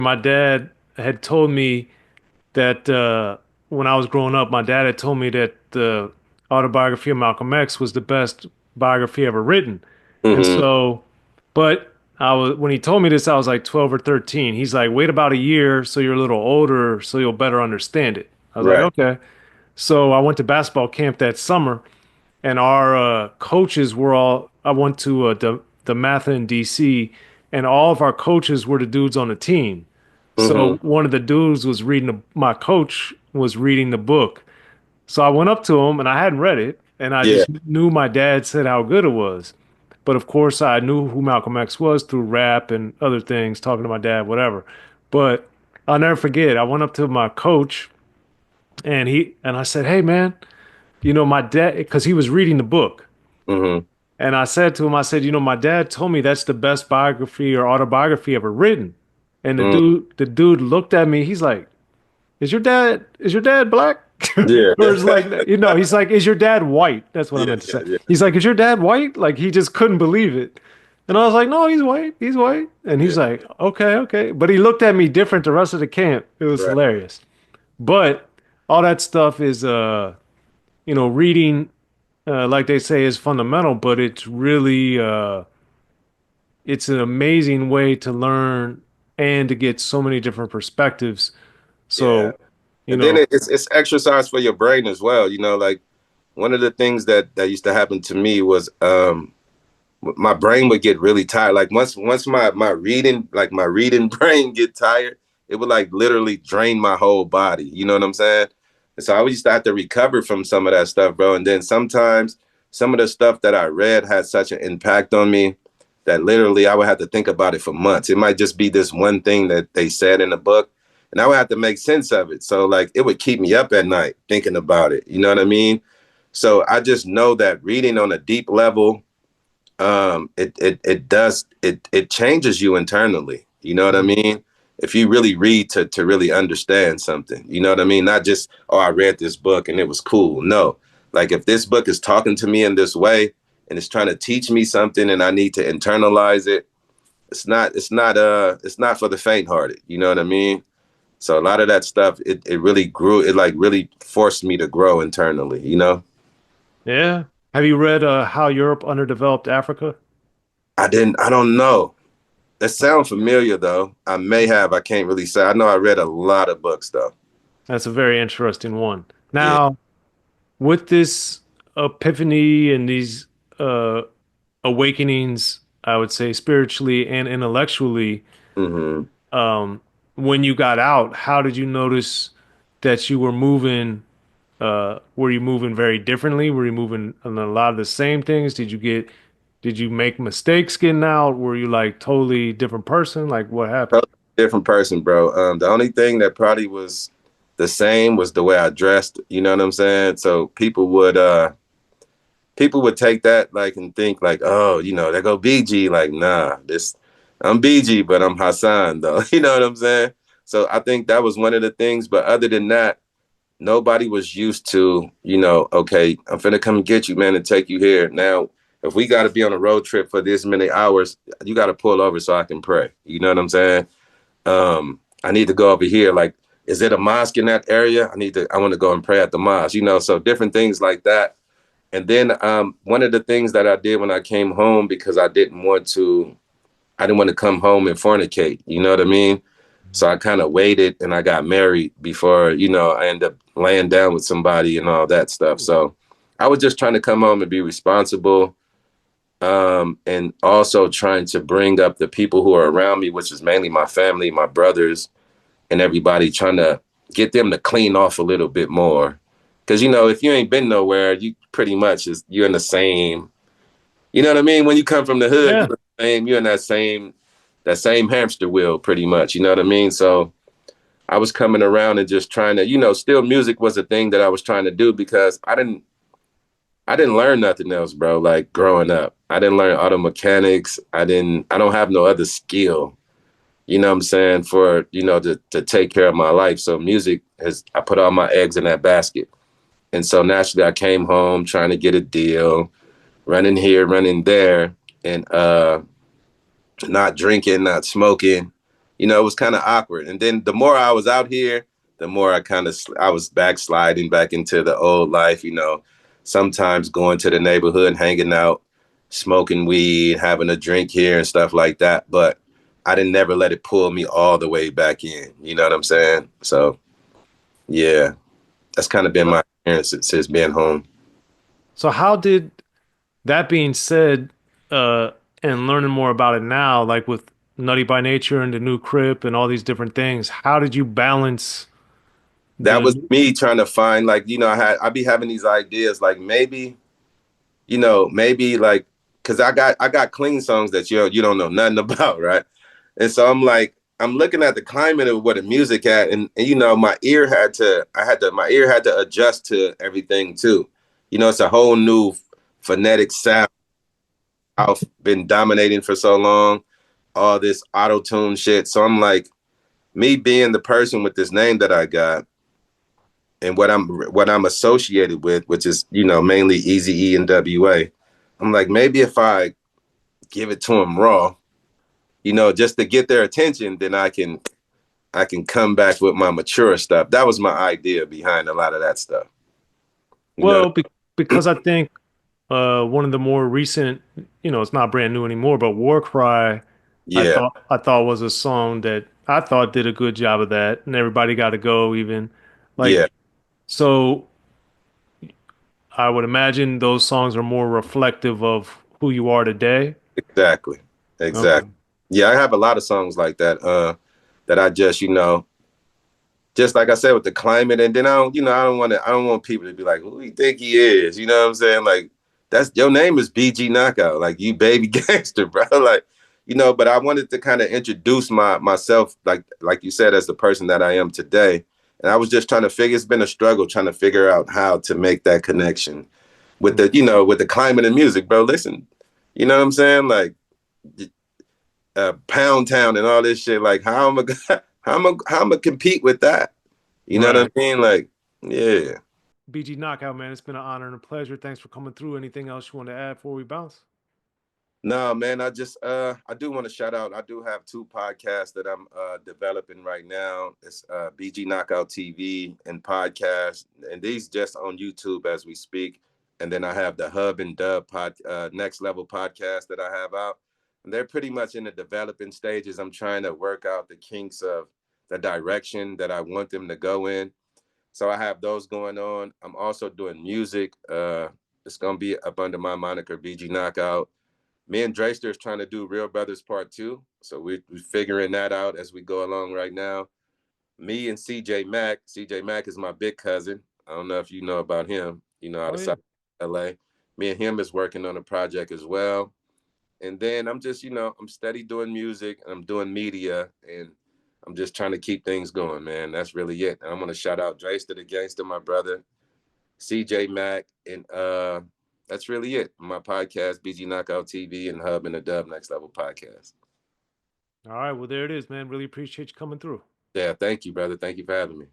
my dad had told me that when I was growing up, my dad had told me that the autobiography of Malcolm X was the best biography ever written. And Hmm. so, but I was when he told me this, I was like 12 or 13. He's like, wait about a year so you're a little older so you'll better understand it. I was like, Right. okay. So I went to basketball camp that summer, and our coaches were all. I went to the Matha in D.C., and all of our coaches were the dudes on the team. So Hmm. one of the dudes was my coach was reading the book. So I went up to him and I hadn't read it, and I Yeah. just knew my dad said how good it was. But of course, I knew who Malcolm X was through rap and other things, talking to my dad, whatever. But I'll never forget. I went up to my coach and I said, "Hey, man, my dad," because he was reading the book. Hmm. And I said to him, I said, my dad told me that's the best biography or autobiography ever written. And Hmm. the dude looked at me. He's like, is your dad black?" Yeah. Or it's like, he's like, "Is your dad white?" That's what I Yeah. meant to Yeah. say. Yeah. He's like, "Is your dad white?" Like he just couldn't believe it. And I was like, "No, he's white. He's white." And Yeah. he's like, "Okay, okay." But he looked at me different the rest of the camp. It was Right. hilarious. But all that stuff is reading like they say is fundamental, but it's an amazing way to learn and to get so many different perspectives. Yeah. So, you And then know, it's exercise for your brain as well. Like one of the things that used to happen to me was my brain would get really tired. Like once my reading brain get tired, it would like literally drain my whole body. You know what I'm saying? And so I used to have to recover from some of that stuff, bro. And then sometimes some of the stuff that I read had such an impact on me that literally I would have to think about it for months. It might just be this one thing that they said in the book, and I would have to make sense of it. So like it would keep me up at night thinking about it. You know what I mean? So I just know that reading on a deep level, it changes you internally. You know what I mean? If you really read to really understand something, you know what I mean? Not just, oh, I read this book and it was cool. No, like if this book is talking to me in this way and it's trying to teach me something and I need to internalize it, it's not for the faint hearted. You know what I mean? So a lot of that stuff, it really grew. It like really forced me to grow internally. yeah. Have you read How Europe Underdeveloped Africa? I don't know. That sounds familiar though. I may have. I can't really say. I know I read a lot of books though. That's a very interesting one. Yeah. Now, with this epiphany and these uh, awakenings, I would say spiritually and intellectually, Hmm. um, when you got out, how did you notice that you were moving? Were you moving very differently? Were you moving on a lot of the same things? Did you make mistakes getting out? Were you like totally different person? Like what happened? Totally different person, bro. The only thing that probably was the same was the way I dressed. You know what I'm saying? So people would take that like and think like, oh, there go BG. Like, nah, this I'm BG, but I'm Hassan though. You know what I'm saying? So I think that was one of the things. But other than that, nobody was used to, okay, I'm finna come get you, man, and take you here. Now, if we got to be on a road trip for this many hours, you got to pull over so I can pray. You know what I'm saying? I need to go over here. Like, is it a mosque in that area? I want to go and pray at the mosque, so different things like that. And then one of the things that I did when I came home, because I didn't want to come home and fornicate. You know what I mean? So I kind of waited and I got married before, I ended up laying down with somebody and all that stuff. So I was just trying to come home and be responsible, and also trying to bring up the people who are around me, which is mainly my family, my brothers, and everybody, trying to get them to clean off a little bit more. Because, if you ain't been nowhere, you pretty much you're in the same, you know what I mean? When you come from the hood, Yeah. you're in that same hamster wheel pretty much. You know what I mean? So I was coming around and just trying to, still music was a thing that I was trying to do, because I didn't learn nothing else, bro. Like growing up, I didn't learn auto mechanics. I don't have no other skill, what I'm saying, for, to take care of my life. So I put all my eggs in that basket. And so naturally I came home trying to get a deal, running here, running there, and not drinking, not smoking. It was kind of awkward. And then the more I was out here, the more I was backsliding back into the old life. Sometimes going to the neighborhood, hanging out, smoking weed, having a drink here and stuff like that. But I didn't never let it pull me all the way back in. You know what I'm saying? So yeah, that's kind of been So, my experience since being home. so how did that being said, uh, and learning more about it now, like with Nutty by Nature and the new Crip and all these different things, how did you balance That the was me trying to find, like, I'd be having these ideas like maybe like, because I got clean songs that you don't know nothing about, right? And so I'm looking at the climate of where the music at, and my ear had to adjust to everything too. It's a whole new phonetic sound. I've been dominating for so long, all this auto tune shit. So I'm like, me being the person with this name that I got, and what I'm associated with, which is mainly Eazy-E and N.W.A. I'm like, maybe if I give it to them raw, just to get their attention, then I can come back with my mature stuff. That was my idea behind a lot of that stuff. You know? well, because I think one of the more recent, it's not brand new anymore, but War Cry, Yeah, I thought was a song that I thought did a good job of that, and everybody got to go even. yeah, Like, so I would imagine those songs are more reflective of who you are today. exactly, exactly. Okay. Yeah, I have a lot of songs like that. That I just like I said with the climate, and then I don't want people to be like, who do you think he is? You know what I'm saying? Like, that's your name is BG Knockout, like you baby gangster, bro. Like, but I wanted to kind of introduce myself, like you said, as the person that I am today. And I was just trying to figure. It's been a struggle trying to figure out how to make that connection with the, with the climate and music, bro. Listen, you know what I'm saying? Like, Pound Town and all this shit. Like, how am I, how am I compete with that? You know what I Right. mean? Like, yeah. BG Knockout, man. It's been an honor and a pleasure. Thanks for coming through. Anything else you want to add before we bounce? No, man, I do want to shout out. I do have two podcasts that I'm developing right now. It's BG Knockout TV and podcast, and these just on YouTube as we speak. And then I have the Hub and Dub Next Level podcast that I have out. And they're pretty much in the developing stages. I'm trying to work out the kinks of the direction that I want them to go in. So I have those going on. I'm also doing music. It's gonna be up under my moniker BG Knockout. Me and Drayster is trying to do Real Brothers Part 2. So we're figuring that out as we go along right now. Me and CJ Mack. CJ Mack is my big cousin. I don't know if you know about him, out Oh of yeah. South LA. Me and him is working on a project as well. And then I'm just, I'm steady doing music and I'm doing media and I'm just trying to keep things going, man. That's really it. And I'm gonna shout out Drayster the Gangster, my brother, CJ Mack, and that's really it. My podcast, BG Knockout TV, and Hub and the Dub Next Level Podcast. All right. Well, there it is, man. Really appreciate you coming through. Yeah, thank you, brother. Thank you for having me.